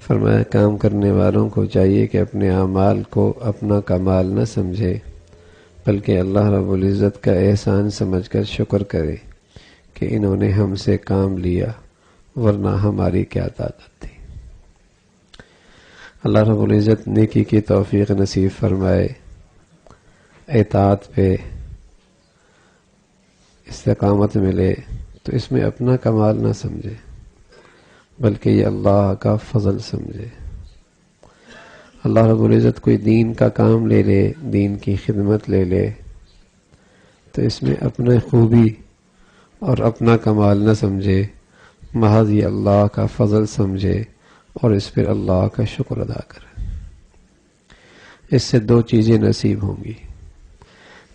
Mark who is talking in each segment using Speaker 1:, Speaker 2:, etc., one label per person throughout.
Speaker 1: فرمایا کام کرنے والوں کو چاہیے کہ اپنے اعمال کو اپنا کمال نہ سمجھے بلکہ اللہ رب العزت کا احسان سمجھ کر شکر کرے کہ انہوں نے ہم سے کام لیا، ورنہ ہماری کیا طاقت تھی۔ اللہ رب العزت نیکی کی توفیق نصیب فرمائے، اطاعت پہ استقامت ملے، تو اس میں اپنا کمال نہ سمجھے بلکہ یہ اللہ کا فضل سمجھے۔ اللہ رب العزت کوئی دین کا کام لے لے، دین کی خدمت لے لے، تو اس میں اپنے خوبی اور اپنا کمال نہ سمجھے، محض یہ اللہ کا فضل سمجھے اور اس پر اللہ کا شکر ادا کرے۔ اس سے دو چیزیں نصیب ہوں گی،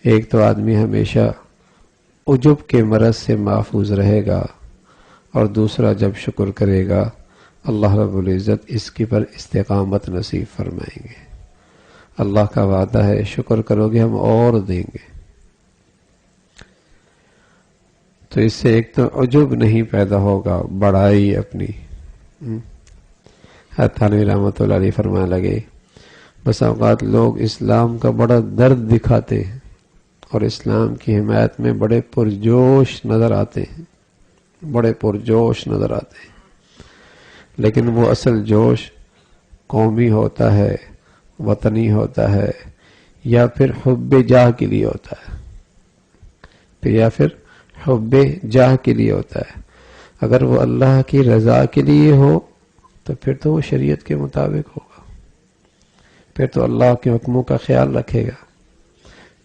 Speaker 1: ایک تو آدمی ہمیشہ عجب کے مرض سے محفوظ رہے گا، اور دوسرا جب شکر کرے گا اللہ رب العزت اس کی پر استقامت نصیب فرمائیں گے۔ اللہ کا وعدہ ہے شکر کرو گے ہم اور دیں گے۔ تو اس سے ایک تو عجب نہیں پیدا ہوگا، بڑائی اپنی۔ تھانوی رحمۃ اللہ علیہ فرمانے لگے بس اوقات لوگ اسلام کا بڑا درد دکھاتے ہیں اور اسلام کی حمایت میں بڑے پرجوش نظر آتے ہیں، بڑے پرجوش نظر آتے ہیں، لیکن وہ اصل جوش قومی ہوتا ہے، وطنی ہوتا ہے، یا پھر حب جاہ کے لیے ہوتا ہے، یا پھر حب جاہ کے لیے ہوتا ہے۔ اگر وہ اللہ کی رضا کے لیے ہو تو پھر تو وہ شریعت کے مطابق ہوگا، پھر تو اللہ کے حکموں کا خیال رکھے گا،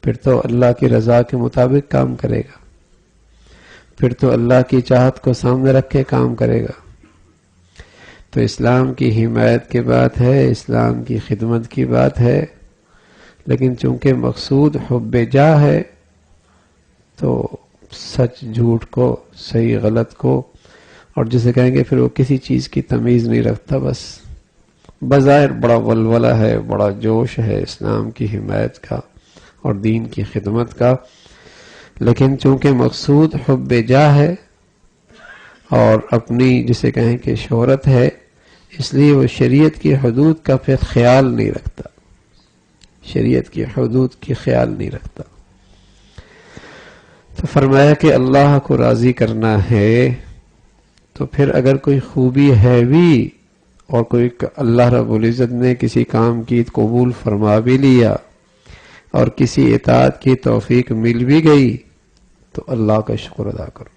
Speaker 1: پھر تو اللہ کی رضا کے مطابق کام کرے گا، پھر تو اللہ کی چاہت کو سامنے رکھ کے کام کرے گا۔ تو اسلام کی حمایت کی بات ہے، اسلام کی خدمت کی بات ہے، لیکن چونکہ مقصود حب جاہ ہے تو سچ جھوٹ کو، صحیح غلط کو، اور جسے کہیں گے پھر وہ کسی چیز کی تمیز نہیں رکھتا، بس بظاہر بڑا ولولہ ہے، بڑا جوش ہے اسلام کی حمایت کا اور دین کی خدمت کا، لیکن چونکہ مقصود حب جاہ ہے اور اپنی جسے کہیں کہ شہرت ہے، اس لیے وہ شریعت کی حدود کا پھر خیال نہیں رکھتا، شریعت کی حدود کی خیال نہیں رکھتا۔ تو فرمایا کہ اللہ کو راضی کرنا ہے تو پھر اگر کوئی خوبی ہے بھی اور کوئی اللہ رب العزت نے کسی کام کی قبول فرما بھی لیا اور کسی اطاعت کی توفیق مل بھی گئی تو اللہ کا شکر ادا کرو،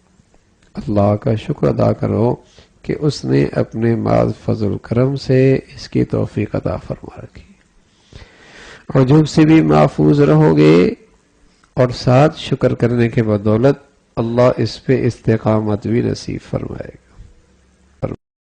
Speaker 1: اللہ کا شکر ادا کرو کہ اس نے اپنے ماذ فضل کرم سے اس کی توفیق عطا فرما رکھی۔ عجب سے بھی محفوظ رہو گے اور ساتھ شکر کرنے کے بدولت اللہ اس پہ استقامت بھی نصیب فرمائے گا۔